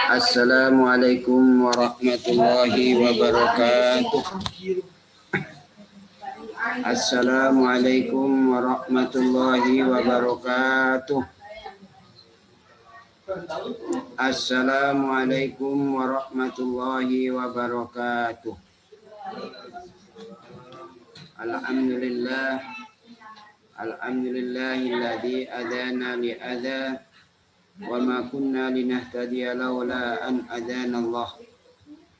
Assalamualaikum warahmatullahi wabarakatuh. Assalamualaikum warahmatullahi wabarakatuh. Assalamualaikum warahmatullahi wabarakatuh. Alhamdulillah. Alhamdulillahilladzi adana li adza wa ma kunna linahtadiya laula an adana Allah.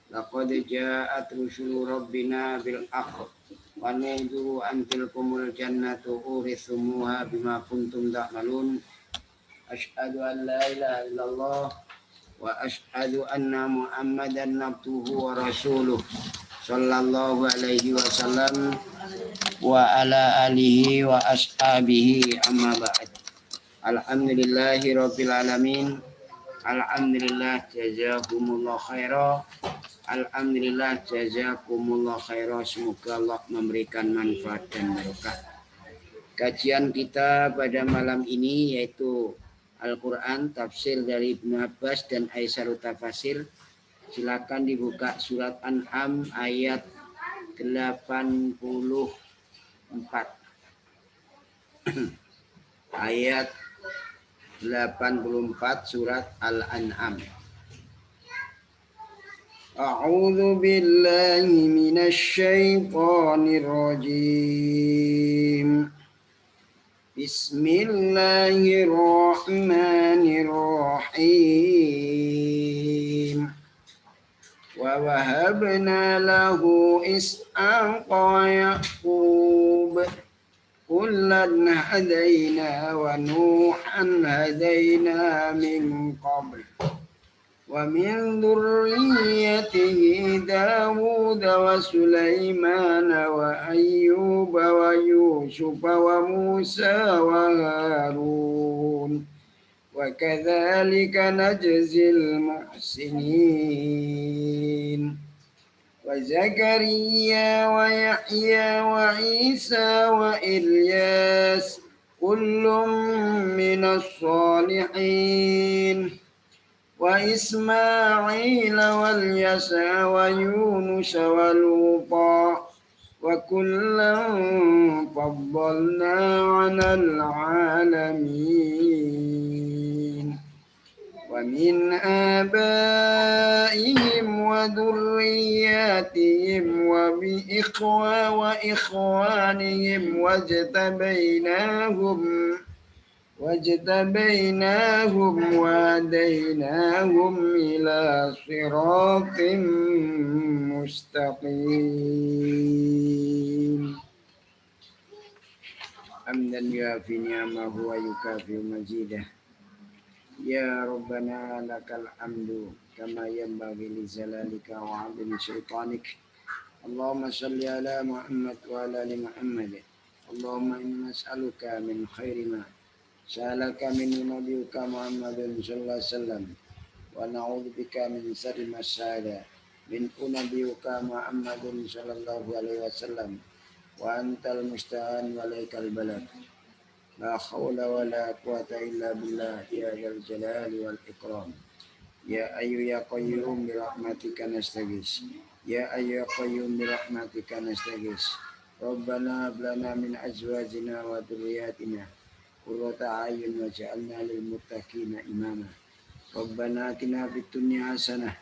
Laqad ja'at rusulu rabbina bil haqq wa nudhu an tilkumul jannatu urithumuha bima kuntum ta'malun. Asyhadu an la ilaha illallah wa asyhadu anna Muhammadan abduhu wa rasuluh sallallahu alaihi wasallam wa ala alihi wa ashabihi amma ba'd. Alhamdulillahi rabbil alamin. Alhamdulillah jazakumullah khaira. Alhamdulillah jazakumullah khaira. Semoga Allah memberikan manfaat dan berkah. Kajian kita pada malam ini yaitu Al-Quran, tafsir dari Ibnu Abbas dan Aisyah Tafasir. Silakan dibuka surat An'am ayat 84. Ayat 84 surat Al-An'am. A'udzu billahi minasy syaithanir rajim. Bismillahirrahmanirrahim. Wa wahabna lahu Ishaqa wa Yaqub kullan hadaina wa Nuhan hadaina min qabl wa min dzurriyyatihi Dawud wa Sulaiman wa Ayyub wa Yusuf wa Musa wa Harun wa kadzalika najzil muhsinin. Wa Zakaria wa Yahya wa Isa wa Ilyas kullum minas salihin wa Ismail wal Yasa wa Yunus wa Luta wa kullan faddalna 'alal 'alamin. Wa min abaihim wa dhurriyyatihim wa bi ikhwanihim wajtabainahum wa hadainahum ila siratin mustaqim. Hamdan yuafi ni'amahu wa yukafi majidah. Ya Rabbana lakal hamdu kama yanbaghi li zalalika wa 'azimi sultanik. Allahumma shalli ala Muhammad wa ala ali Muhammad. Allahumma inna nas'aluka min khairi ma sa'alaka min nabiyyika Muhammadin sallallahu alaihi wasallam wa na'udzu bika min syarri ma sa'ala min nabiyyika Muhammadin sallallahu alaihi wasallam wa antal musta'an wa alaikal balagh. La haula wa la quwata illa billah ya dzal jalali wal ikram. Ya ayyu ya qayyum bi rahmatika nastaghis. Ya ayyu ya qayyum bi rahmatika nastaghis. Rabbana hab lana min azwajina wa dhurriyyatina qurrata a'yun waj'alna lil muttaqina imama. Rabbana atina fid dunya hasanah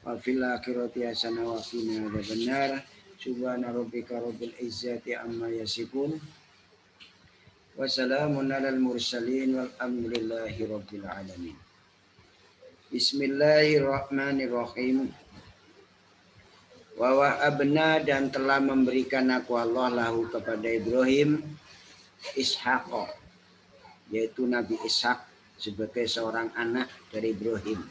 wa fil akhirati hasanah wa qina adzabannar. Subhana rabbika rabbil izzati amma yasifun. Wassalamun alal mursalin walhamdulillahi rabbil alamin. Bismillahirrahmanirrahim. Wa wahabna dan telah memberikan aku Allah lahu kepada Ibrahim Ishaq, yaitu Nabi Ishaq sebagai seorang anak dari Ibrahim.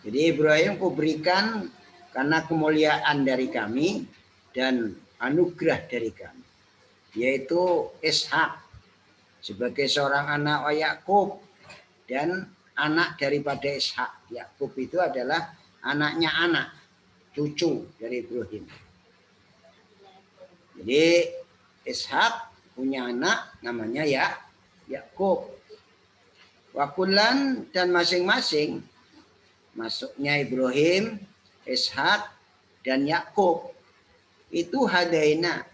Jadi Ibrahim kuberikan karena kemuliaan dari kami dan anugerah dari kami, yaitu Ishaq sebagai seorang anak wa Yaqub dan anak daripada Ishaq. Yaqub itu adalah anaknya anak, cucu dari Ibrahim. Jadi Ishaq punya anak namanya Yaqub. Wakulan dan masing-masing, masuknya Ibrahim, Ishak, dan Yakub, itu hadaina,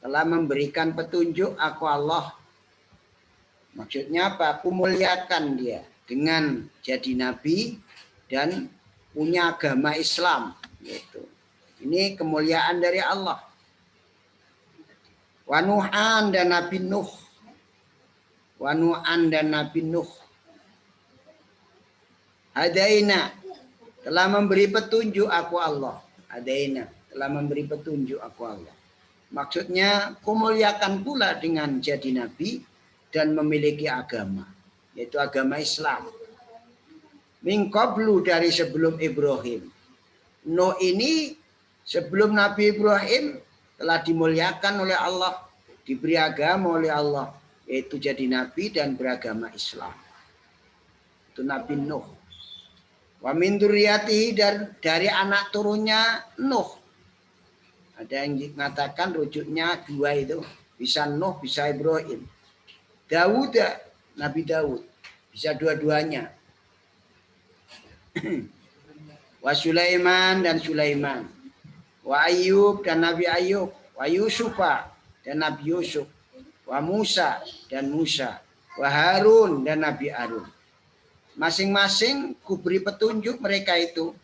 telah memberikan petunjuk aku Allah. Maksudnya apa? Aku muliakan dia dengan jadi nabi dan punya agama Islam. Gitu. Ini kemuliaan dari Allah. Wanuhan dan Nabi Nuh. Wanuhan dan Nabi Nuh. Hadaina, telah memberi petunjuk aku Allah. Hadaina, telah memberi petunjuk aku Allah. Maksudnya, kumuliakan pula dengan jadi nabi dan memiliki agama, yaitu agama Islam. Min qablu, dari sebelum Ibrahim. Nuh ini sebelum Nabi Ibrahim telah dimuliakan oleh Allah, diberi agama oleh Allah, yaitu jadi nabi dan beragama Islam. Itu Nabi Nuh. Wa min dzurriyyatihi, dari anak turunnya Nuh. Ada yang mengatakan rujuknya dua itu, bisa Nuh, bisa Ibrahim. Daud, Nabi Daud, bisa dua-duanya. Wa Sulaiman dan Sulaiman. Wa Ayub dan Nabi Ayub. Wa Yusufa dan Nabi Yusuf. Wa Musa dan Musa. Wa Harun dan Nabi Harun. Masing-masing kuberi petunjuk mereka itu.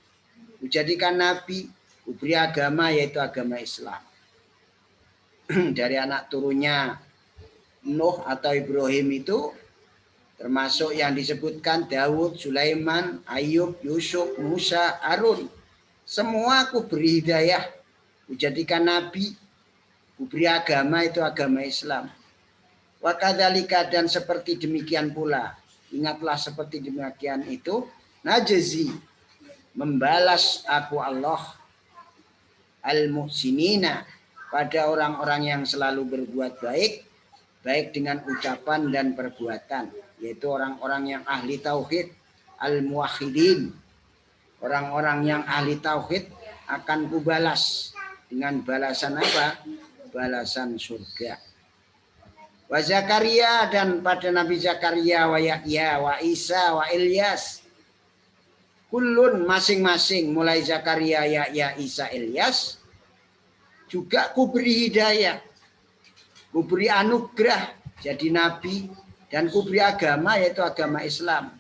Kujadikan nabi, kuberi agama, yaitu agama Islam. Dari anak turunnya Nuh atau Ibrahim itu termasuk yang disebutkan Daud, Sulaiman, Ayub, Yusuf, Musa, Harun. Semua aku beri hidayah, kujadikan nabi, kuberi agama, itu agama Islam. Wa kadzalika, dan seperti demikian pula, ingatlah seperti demikian itu, najzi, membalas aku Allah, al-muhsinina, pada orang-orang yang selalu berbuat baik, baik dengan ucapan dan perbuatan, yaitu orang-orang yang ahli tauhid, al-muwahhidin. Orang-orang yang ahli tauhid akan kubalas dengan balasan apa? Balasan surga. Wa Zakaria, dan pada Nabi Zakaria, wa Yahya, wa Isa, wa Ilyas. Kullun, masing-masing, mulai Zakaria, Yahya, Isa, Ilyas, juga kuberi hidayah, kuberi anugerah jadi nabi, dan kuberi agama, yaitu agama Islam.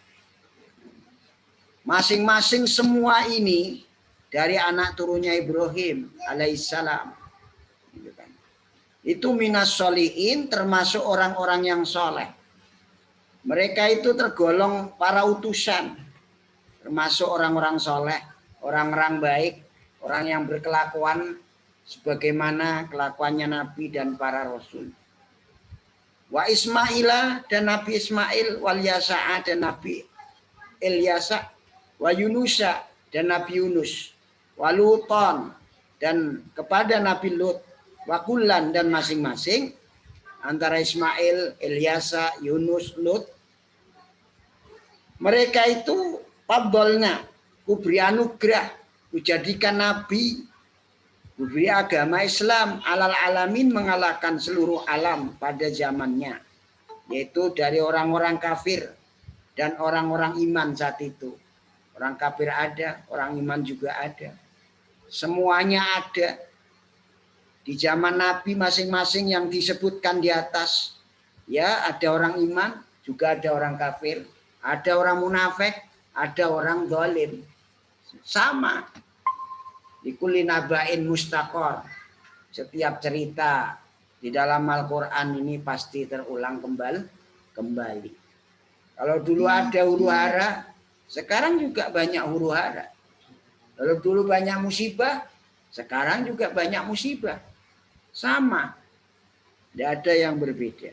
Masing-masing semua ini dari anak turunnya Ibrahim alaihissalam. Itu minas sholihin, termasuk orang-orang yang soleh. Mereka itu tergolong para utusan, termasuk orang-orang soleh, orang-orang baik, orang yang berkelakuan sebagaimana kelakuannya Nabi dan para Rasul. Wa Ismaila, dan Nabi Ismail, wal Yasa'a, dan Nabi Ilyasa, wa Yunusa, dan Nabi Yunus, wa Luton, dan kepada Nabi Lut, wa Kullan, dan masing-masing antara Ismail, Ilyasa, Yunus, Lut, mereka itu fadolna, kuberi anugerah, kujadikan nabi, kuberi agama Islam, alal alamin, mengalahkan seluruh alam pada zamannya, yaitu dari orang-orang kafir dan orang-orang iman saat itu. Orang kafir ada, orang iman juga ada. Semuanya ada. Di zaman Nabi masing-masing yang disebutkan di atas, ya, ada orang iman, juga ada orang kafir, ada orang munafik, ada orang zalim. Sama. Di kulli nabain mustaqor. Setiap cerita di dalam Al-Quran ini pasti terulang kembali. Kalau dulu ada huru hara, sekarang juga banyak huru hara. Kalau dulu banyak musibah, sekarang juga banyak musibah. Sama. Tidak ada yang berbeda.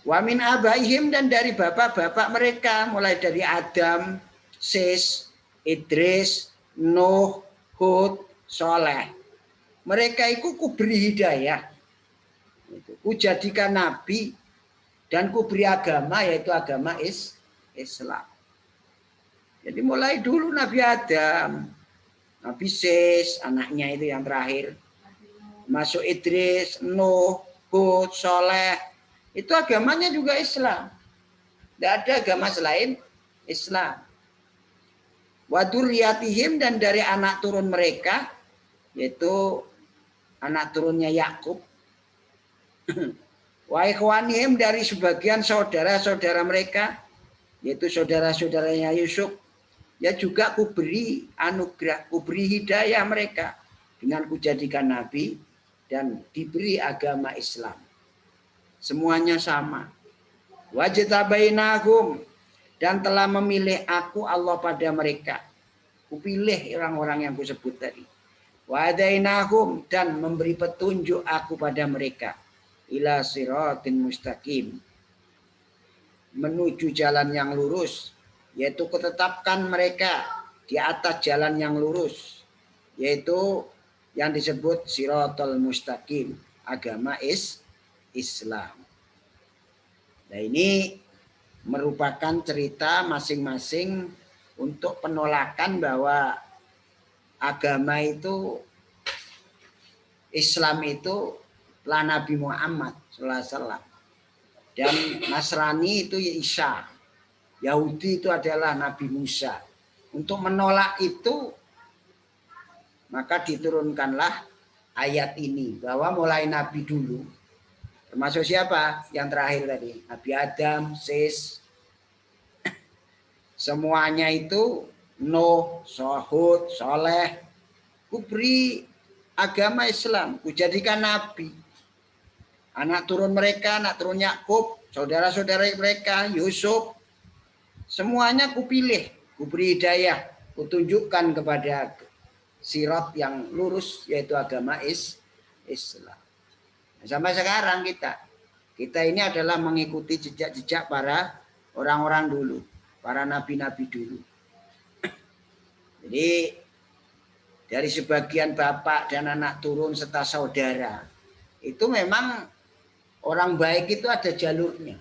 Wa min abaihim, dan dari bapak-bapak mereka, mulai dari Adam, Sis, Idris, Nuh, Hud, Soleh. Mereka itu kuberi hidayah. Ku jadikan nabi dan kuberi agama, yaitu agama Islam. Jadi mulai dulu Nabi Adam, Nabi Sis, anaknya itu yang terakhir, masuk Idris, Nuh, Hud, Soleh, Itu agamanya juga Islam. Tidak ada agama selain Islam. Wa dzurriyyatihim, dan dari anak turun mereka, yaitu anak turunnya Yakub. Wa ikhwanihim, dari sebagian saudara-saudara mereka, yaitu saudara-saudaranya Yusuf. Ya juga kuberi anugerah, kuberi hidayah mereka dengan kujadikan nabi dan diberi agama Islam. Semuanya sama. Wajtabainahum, dan telah memilih aku Allah pada mereka. Kupilih orang-orang yang kusebut tadi. Wadainahum, dan memberi petunjuk aku pada mereka. Ila siratin mustaqim, menuju jalan yang lurus, yaitu ketetapkan mereka di atas jalan yang lurus, yaitu yang disebut siratal mustaqim, agama Islam. Nah, ini merupakan cerita masing-masing untuk penolakan bahwa agama itu, Islam itu lah Nabi Muhammad SAW, dan Nasrani itu Isa, Yahudi itu adalah Nabi Musa. Untuk menolak itu, maka diturunkanlah ayat ini, bahwa mulai Nabi dulu, termasuk siapa? Yang terakhir tadi, Nabi Adam, Sis, semuanya itu, Nuh, Hud, Soleh, kuberi agama Islam, kujadikan Nabi. Anak turun mereka, anak turun Yakub, saudara-saudara mereka, Yusuf, semuanya kupilih, kuberi hidayah, kutunjukkan kepada sirat yang lurus, yaitu agama Islam. Sampai sekarang kita ini adalah mengikuti jejak-jejak para orang-orang dulu, para nabi-nabi dulu. Jadi dari sebagian bapak dan anak turun serta saudara, itu memang orang baik itu ada jalurnya,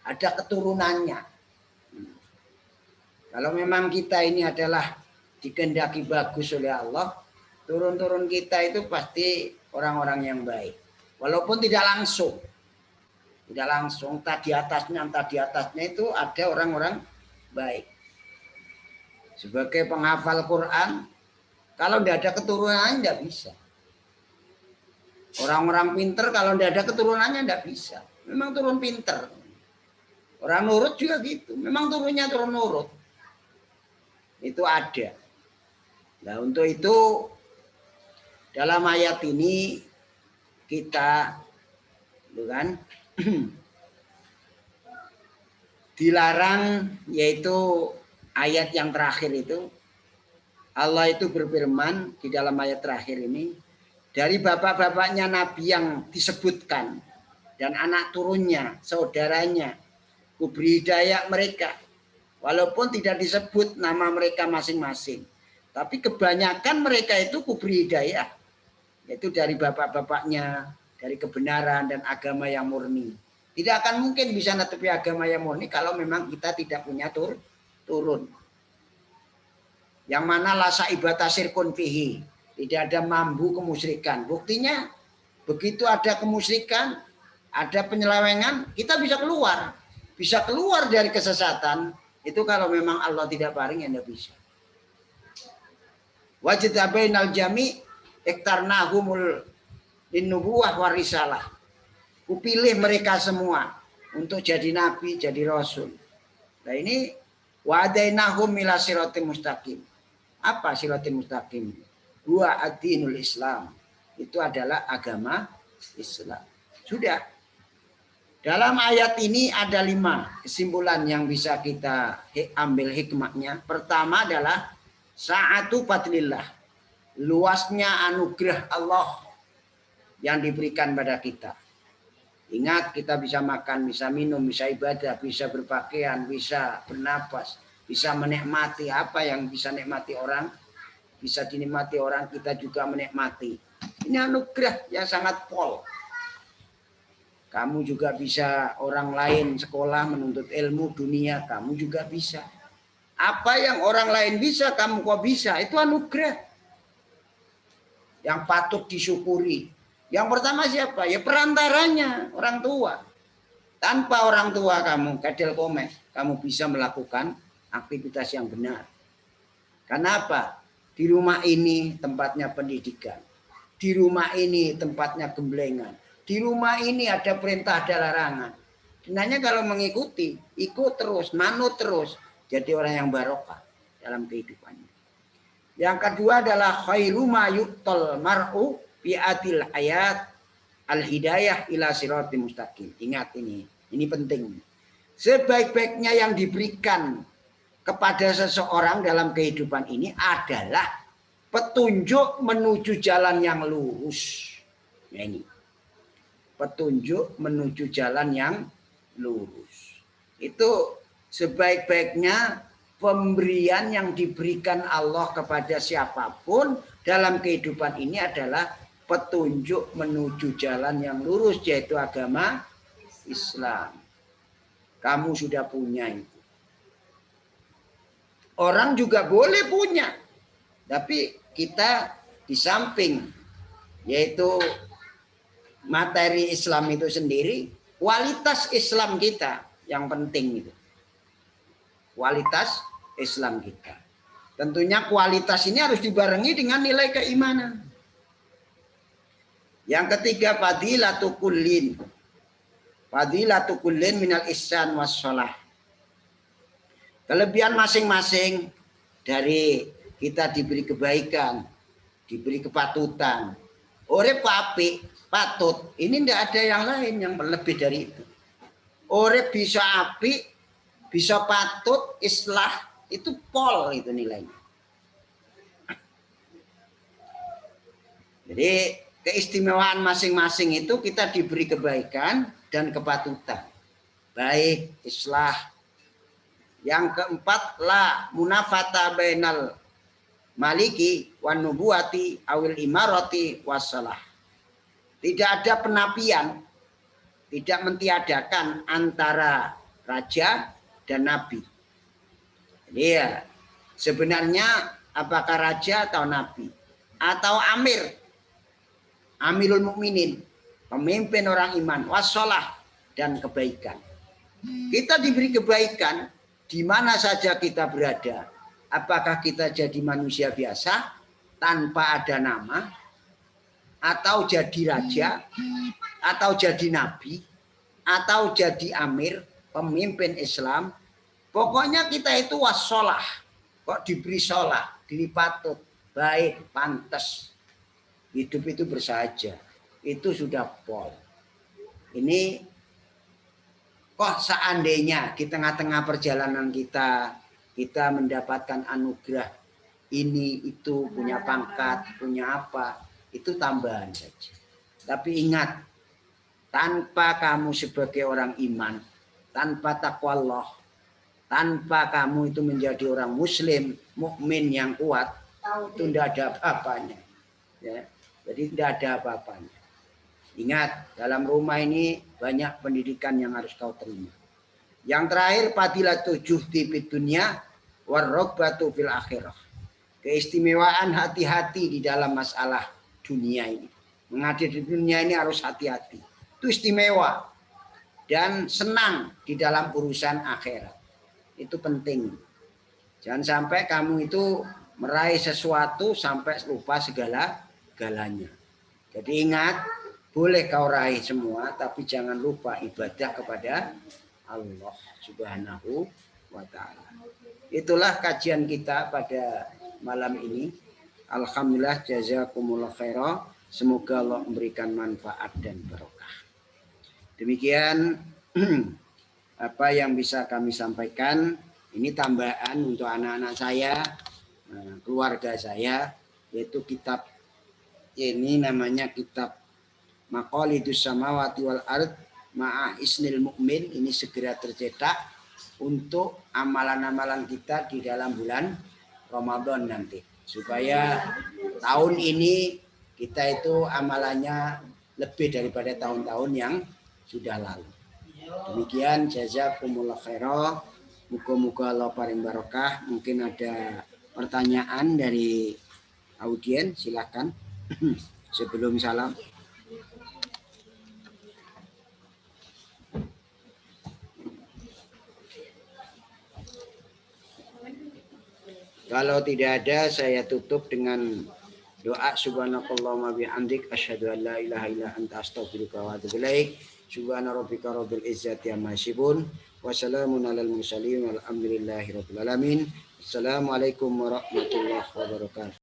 ada keturunannya. Kalau memang kita ini adalah dikehendaki bagus oleh Allah, turun-turun kita itu pasti orang-orang yang baik. Walaupun tidak langsung, entah di atasnya itu ada orang-orang baik. Sebagai penghafal Quran, kalau tidak ada keturunannya tidak bisa. Orang-orang pinter kalau tidak ada keturunannya tidak bisa. Memang turun pinter. Orang nurut juga gitu. Memang turunnya turun nurut. Itu ada. Nah, untuk itu dalam ayat ini kita kan dilarang, yaitu ayat yang terakhir itu Allah itu berfirman di dalam ayat terakhir ini, dari bapak-bapaknya Nabi yang disebutkan dan anak turunnya, saudaranya, kuberi hidayah mereka. Walaupun tidak disebut nama mereka masing-masing, tapi kebanyakan mereka itu kuberi hidayah, yaitu dari bapak-bapaknya, dari kebenaran dan agama yang murni. Tidak akan mungkin bisa netepi agama yang murni kalau memang kita tidak punya turun. Yang mana lasa ibatasir kun fihi, tidak ada mambu kemusyrikan. Buktinya begitu ada kemusyrikan, ada penyelewengan, kita bisa keluar dari kesesatan. Itu kalau memang Allah tidak paring, ya tidak bisa. Wajtabainal jami iktarnahumul linnubuwah warisalah. Kupilih mereka semua untuk jadi nabi, jadi rasul. Nah, ini wadainahum ila siratim mustaqim. Apa siratim mustaqim? Huwa ad-dinul Islam. Itu adalah agama Islam. Sudah. Dalam ayat ini ada 5 kesimpulan yang bisa kita ambil hikmahnya. Pertama adalah sa'atu fadlillah, luasnya anugerah Allah yang diberikan pada kita. Ingat, kita bisa makan, bisa minum, bisa ibadah, bisa berpakaian, bisa bernapas, bisa menikmati apa yang bisa nikmati orang, bisa dinikmati orang, kita juga menikmati. Ini anugerah yang sangat pol. Kamu juga bisa, orang lain sekolah menuntut ilmu dunia, kamu juga bisa. Apa yang orang lain bisa, kamu kok bisa, itu anugerah yang patut disyukuri. Yang pertama siapa? Ya perantaranya, orang tua. Tanpa orang tua kamu, kadel komeh, kamu bisa melakukan aktivitas yang benar. Kenapa? Di rumah ini tempatnya pendidikan. Di rumah ini tempatnya gemblengan. Di rumah ini ada perintah, ada larangan. Sebenarnya kalau mengikuti, ikut terus, manut terus. Jadi orang yang barokah dalam kehidupannya. Yang kedua adalah khairu ma yu'tal mar'u bi'atil hayat al-hidayah ila siratim mustaqim. Ingat ini penting. Sebaik-baiknya yang diberikan kepada seseorang dalam kehidupan ini adalah petunjuk menuju jalan yang lurus. Nah ini. Petunjuk menuju jalan yang lurus. Itu sebaik-baiknya pemberian yang diberikan Allah kepada siapapun dalam kehidupan ini adalah petunjuk menuju jalan yang lurus, yaitu agama Islam. Kamu sudah punya itu. Orang juga boleh punya. Tapi kita di samping yaitu materi Islam itu sendiri, kualitas Islam kita yang penting itu. Kualitas Islam kita. Tentunya kualitas ini harus dibarengi dengan nilai keimanan. Yang ketiga, fadilatu kullin. Fadilatu kullin minal ihsan wassalah. Kelebihan masing-masing dari kita diberi kebaikan, diberi kepatutan. Urip apik, patut. Ini tidak ada yang lain yang lebih dari itu. Urip bisa apik, bisa patut, islah, itu pol itu nilainya. Jadi keistimewaan masing-masing itu kita diberi kebaikan dan kepatutan. Baik, islah. Yang keempat, la munafata bainal maliki wan nubuwati awil imarati wassalah. Tidak ada penapian, tidak mentiadakan antara raja dan nabi. Jadi ya, sebenarnya apakah raja atau nabi atau amir, amirul mukminin, pemimpin orang iman, wassalah dan kebaikan. Kita diberi kebaikan di mana saja kita berada. Apakah kita jadi manusia biasa tanpa ada nama, atau jadi raja, atau jadi nabi, atau jadi amir, pemimpin Islam. Pokoknya kita itu wassalah. Kok diberi sholah, diri patut, baik, pantas. Hidup itu bersahaja. Itu sudah pol. Ini kok seandainya di tengah-tengah perjalanan kita mendapatkan anugerah ini, itu, punya pangkat, punya apa, itu tambahan saja. Tapi ingat, tanpa kamu sebagai orang iman, tanpa takwa Allah, tanpa kamu itu menjadi orang muslim, mukmin yang kuat, itu tidak ada apa-apanya. Ya, jadi tidak ada apa-apanya. Ingat, dalam rumah ini banyak pendidikan yang harus kau terima. Yang terakhir, fadilatu juhdi fid dunya warrogbatu fil akhirah. Keistimewaan hati-hati di dalam masalah dunia ini. Menghadapi dunia ini harus hati-hati. Itu istimewa. Dan senang di dalam urusan akhirat. Itu penting. Jangan sampai kamu itu meraih sesuatu sampai lupa segala-galanya. Jadi ingat, boleh kau raih semua, tapi jangan lupa ibadah kepada Allah Subhanahu wa ta'ala. Itulah kajian kita pada malam ini. Alhamdulillah, jazakumullah khairah. Semoga Allah memberikan manfaat dan barokah. Demikian apa yang bisa kami sampaikan. Ini tambahan untuk anak-anak saya, keluarga saya, yaitu kitab ini namanya kitab Maqalidus Samawati wal Ard Ma'ah Isnil Mukmin. Ini segera tercetak untuk amalan-amalan kita di dalam bulan Ramadan nanti, supaya tahun ini kita itu amalannya lebih daripada tahun-tahun yang sudah lalu. Demikian, jazakumullah khairah. Muga-muga Allah paring barokah. Mungkin ada pertanyaan dari audien, silakan. Sebelum salam. Kalau tidak ada, saya tutup dengan doa subhanakallahumma bihamdik asyhadu an la ilaha illa anta astaghfiruka wa atubu ilaik. Subhana rabbika rabbil izzati amma yasifun wa salamun alal mursalin walhamdulillahi rabbil alamin. Assalamualaikum warahmatullahi wabarakatuh.